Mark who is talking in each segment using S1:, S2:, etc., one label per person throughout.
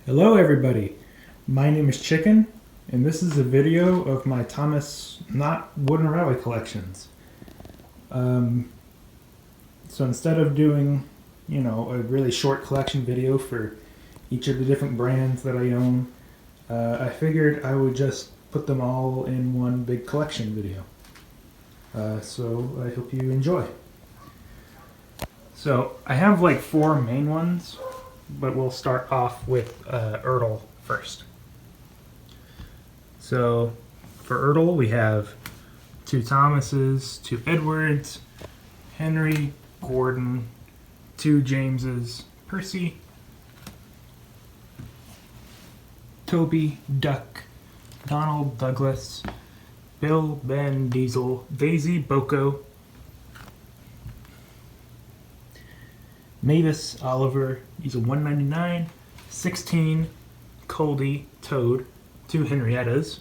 S1: Hello everybody, my name is Chicken, and this is a video of my Thomas Knott Wooden Railway collections. So instead of doing, a really short collection video for each of the different brands that I own, I figured I would just put them all in one big collection video. So I hope you enjoy. So I have like 4 main ones, but we'll start off with Ertl first. So for Ertl, we have 2 Thomases, 2 Edwards, Henry, Gordon, 2 Jameses, Percy, Toby, Duck, Donald, Douglas, Bill, Ben, Diesel, Daisy, Boko, Mavis, Oliver, he's a 199, 16, Coldy, Toad, 2 Henriettas,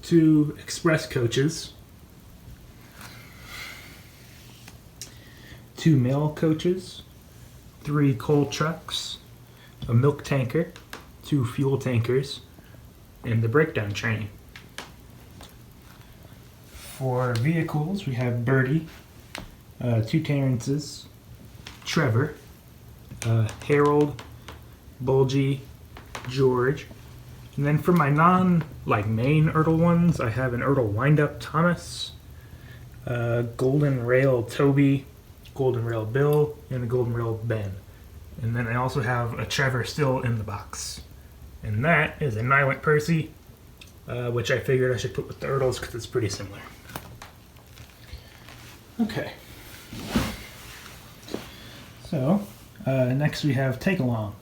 S1: 2 Express Coaches, 2 Mail Coaches, 3 Coal Trucks, a Milk Tanker, 2 Fuel Tankers, and the Breakdown Train. For vehicles, we have Birdie, 2 Terrences, Trevor, Harold, Bulgy, George, and then for my main Ertl ones, I have an Ertl Wind-Up Thomas, Golden Rail Toby, Golden Rail Bill, and a Golden Rail Ben. And then I also have a Trevor still in the box. And that is a Nylent Percy, which I figured I should put with the Ertls because it's pretty similar. Okay. So, next we have Take Along.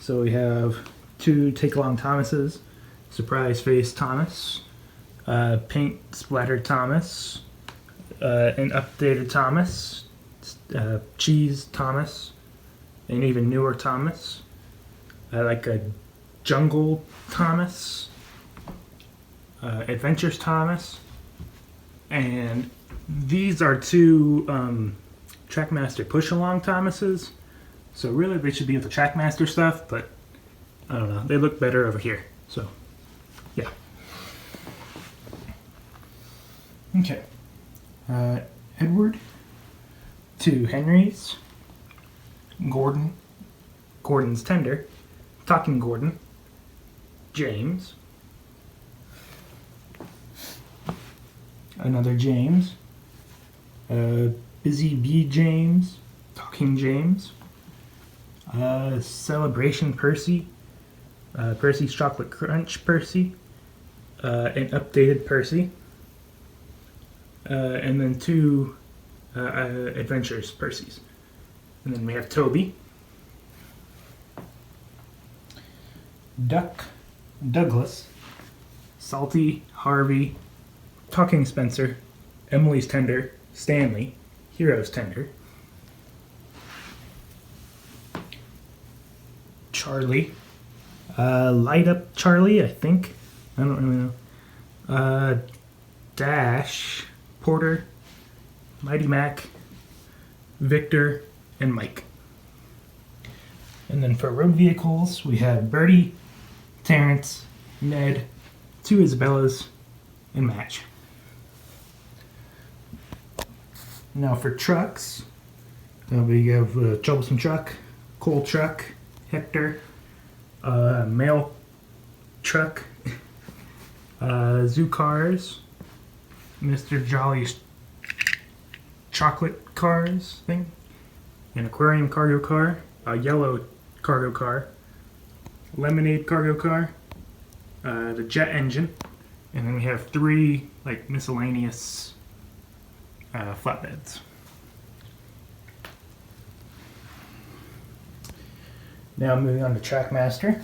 S1: So we have 2 Take Along Thomases, Surprise Face Thomas, Paint Splattered Thomas, an Updated Thomas, Cheese Thomas, an even newer Thomas, like a Jungle Thomas, Adventures Thomas, and these are 2 Trackmaster Push-Along Thomases. So really they should be with the Trackmaster stuff, but I don't know, they look better over here. So, yeah. Okay. Edward, 2 Henrys, Gordon, Gordon's Tender, Talking Gordon, James, another James, Busy Bee James, Talking James, Celebration Percy, Percy's Chocolate Crunch Percy, an Updated Percy, and then 2 Adventures Percys. And then we have Toby, Duck, Douglas, Salty, Harvey, Talking Spencer, Emily's Tender, Stanley, Hero's Tender, Charlie, Light Up Charlie, I think. I don't really know. Dash, Porter, Mighty Mac, Victor, and Mike. And then for road vehicles, we have Birdie, Terrence, Ned, 2 Isabellas, and Match. Now for trucks, we have Troublesome Truck, Coal Truck, Hector, Mail Truck, Zoo Cars, Mr. Jolly's Chocolate Cars thing, an Aquarium Cargo Car, a Yellow Cargo Car, Lemonade Cargo Car, the Jet Engine, and then we have 3 miscellaneous flatbeds. Now moving on to Trackmaster.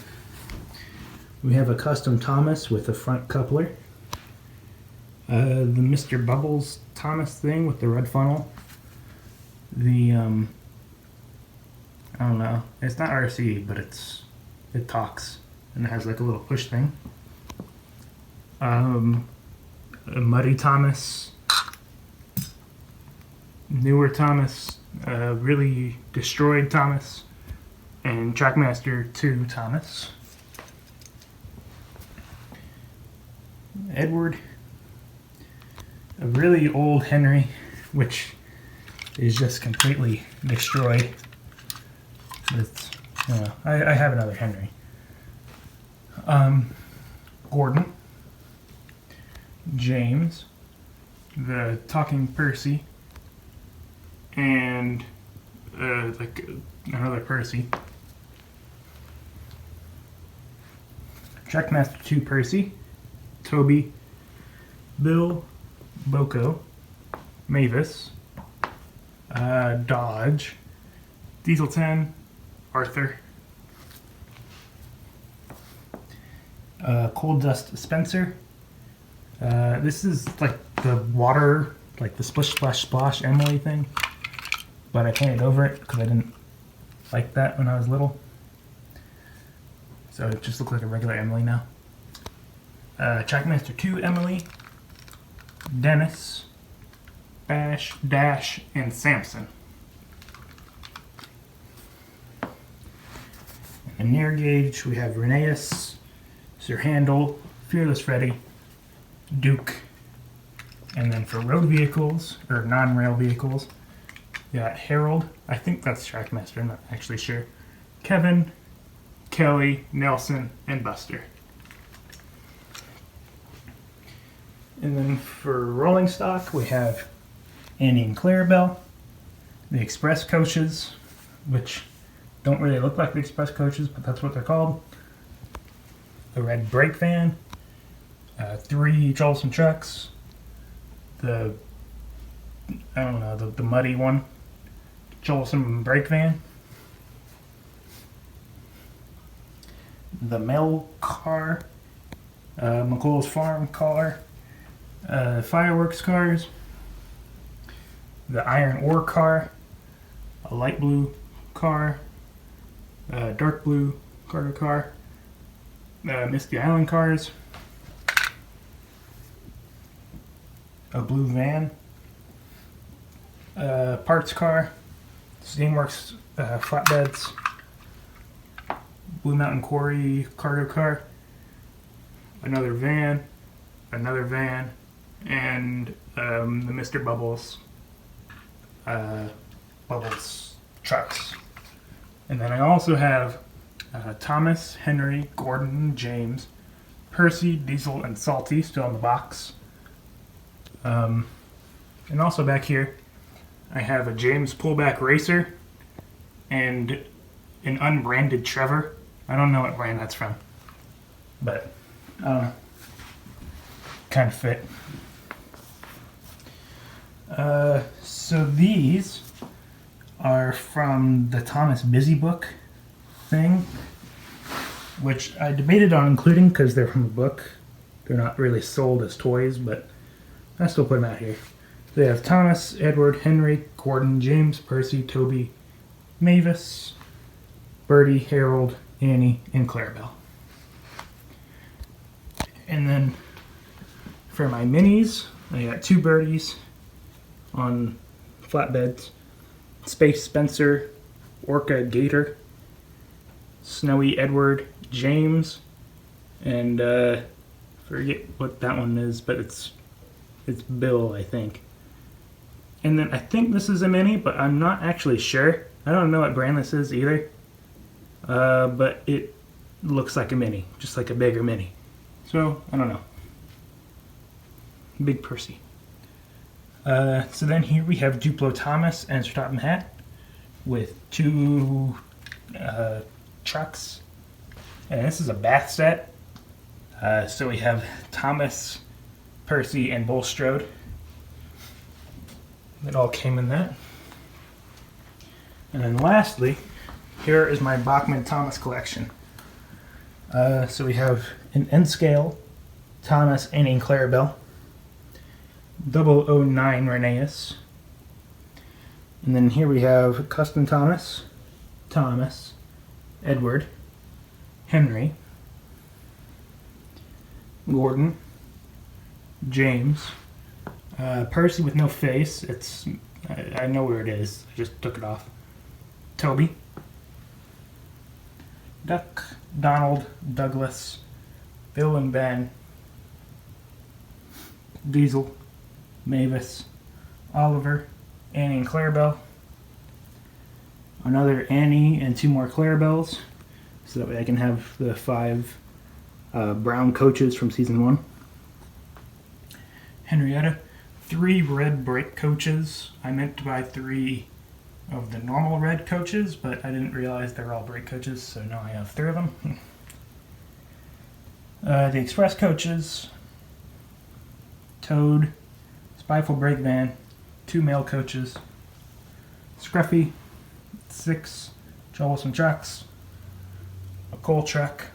S1: We have a custom Thomas with a front coupler. The Mr. Bubbles Thomas thing with the red funnel. The I don't know. It's not RC, but it talks and it has like a little push thing. A Muddy Thomas, newer Thomas, really destroyed Thomas, and Trackmaster 2 Thomas. Edward, a really old Henry, which is just completely destroyed. It's, I have another Henry. Gordon, James, the Talking Percy, and like another Percy. Trackmaster 2 Percy, Toby, Bill, Boko, Mavis, Dodge, Diesel 10, Arthur, Cold Dust Spencer. This is like the water, like the splish splash splash Emily thing, but I painted over it because I didn't like that when I was little. So it just looks like a regular Emily now. Trackmaster 2 Emily, Dennis, Bash, Dash, and Samson. In near gauge, we have Reneus, Sir Handel, Fearless Freddy, Duke, and then for road vehicles, or non-rail vehicles, we got Harold, I think that's Trackmaster, I'm not actually sure, Kevin, Kelly, Nelson, and Buster. And then for rolling stock, we have Annie and Clarabelle, the Express Coaches, which don't really look like the Express Coaches, but that's what they're called. The red brake van, 3 Jolson trucks, the muddy one, Jolson brake van, the mail car, McCool's farm car, fireworks cars, the iron ore car, a light blue car, dark blue cargo car, Misty Island cars, a blue van, parts car, Steamworks flatbeds, Blue Mountain Quarry cargo car, another van, and the Mr. Bubbles trucks. And then I also have Thomas, Henry, Gordon, James, Percy, Diesel, and Salty still in the box. And also back here, I have a James Pullback Racer and an unbranded Trevor. I don't know what brand that's from, but kind of fit. So these are from the Thomas Busy Book thing, which I debated on including because they're from the book. They're not really sold as toys, but I still put them out here. They have Thomas, Edward, Henry, Gordon, James, Percy, Toby, Mavis, Bertie, Harold, Annie, and Clarabelle. And then for my minis, I got 2 birdies on flatbeds, Space Spencer, Orca Gator, Snowy Edward, James, and forget what that one is, but it's Bill, I think. And then I think this is a mini, but I'm not actually sure. I don't know what brand this is either. But it looks like a mini, just like a bigger mini. So, I don't know. Big Percy. So then here we have Duplo Thomas and Sir Topham Hatt with 2 trucks. And this is a bath set. So we have Thomas, Percy, and Bulstrode. It all came in that. And then lastly, here is my Bachman Thomas collection. So we have an N-scale Thomas, Annie, and Clarabelle, 009 Reneus, and then here we have Custom Thomas, Edward, Henry, Gordon, James, Percy with no face. I know where it is. I just took it off. Toby, Duck, Donald, Douglas, Bill and Ben, Diesel, Mavis, Oliver, Annie and Clarabelle, another Annie and 2 more Clarabelles, so that way I can have the 5 brown coaches from season 1. Henrietta, 3 red break coaches. I meant to buy 3 of the normal red coaches, but I didn't realize they're all break coaches, so now I have 3 of them. The express coaches, Toad, Spyful Break Van, 2 male coaches, Scruffy, 6 troublesome trucks, a coal truck,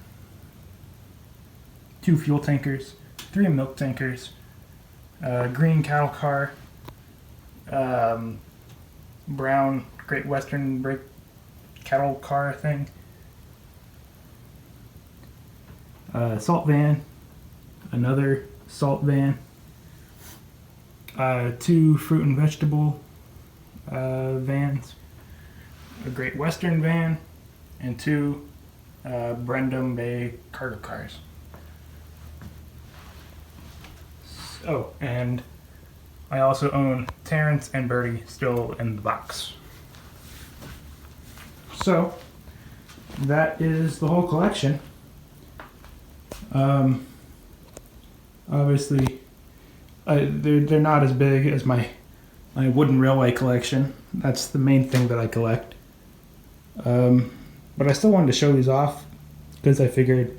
S1: 2 fuel tankers, 3 milk tankers, green cattle car, brown Great Western break cattle car thing, salt van, another salt van, 2 fruit and vegetable vans, a Great Western van, and 2 Brendam Bay cargo cars. Oh, and I also own Terrence and Birdie still in the box. So, that is the whole collection. Obviously, they're not as big as my wooden railway collection. That's the main thing that I collect. But I still wanted to show these off because I figured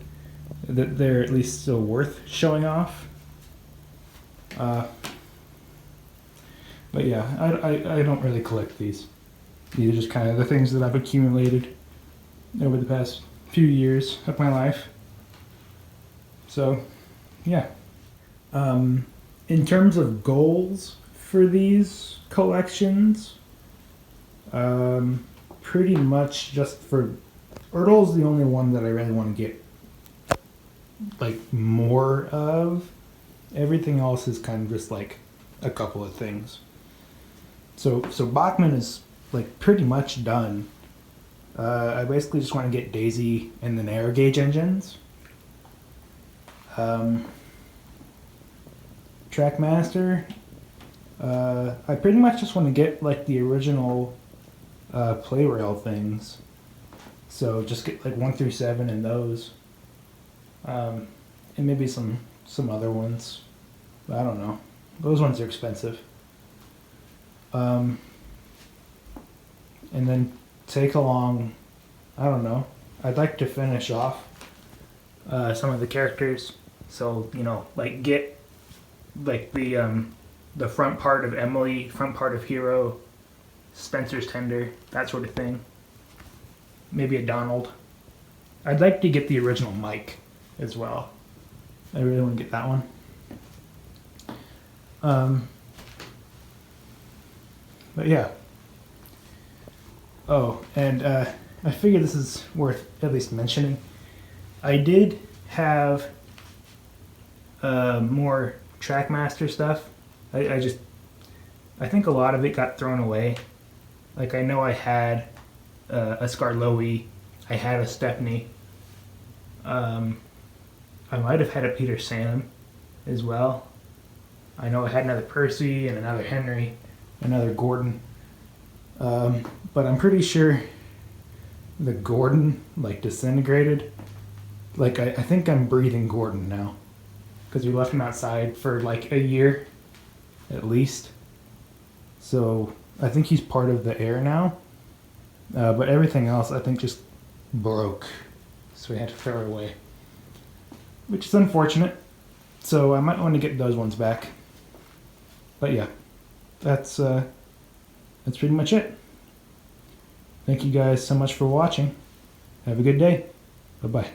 S1: that they're at least still worth showing off. But yeah, I don't really collect these. These are just kind of the things that I've accumulated over the past few years of my life. So, yeah. In terms of goals for these collections, pretty much just for Ertle's the only one that I really want to get like more of. Everything else is kind of just like a couple of things. So Bachman is like pretty much done. I basically just want to get Daisy and the narrow gauge engines. Trackmaster. I pretty much just want to get like the original play rail things. So just get like 1 through 7 and those. And maybe some other ones. I don't know. Those ones are expensive. And then take along, I don't know. I'd like to finish off some of the characters. So, you know, like get like the front part of Emily, front part of Hero, Spencer's Tender, that sort of thing. Maybe a Donald. I'd like to get the original Mike as well. I really want to get that one. But yeah. Oh, and I figure this is worth at least mentioning. I did have more Trackmaster stuff. I think a lot of it got thrown away. Like I know I had a Scarloey, I had a Stephanie. I might have had a Peter Sam as well. I know I had another Percy and another Henry, another Gordon. But I'm pretty sure the Gordon like disintegrated. Like I think I'm breathing Gordon now. Because we left him outside for like a year at least. So I think he's part of the air now. But everything else I think just broke. So we had to throw it away. Which is unfortunate. So I might want to get those ones back. But yeah, that's pretty much it. Thank you guys so much for watching. Have a good day. Bye-bye.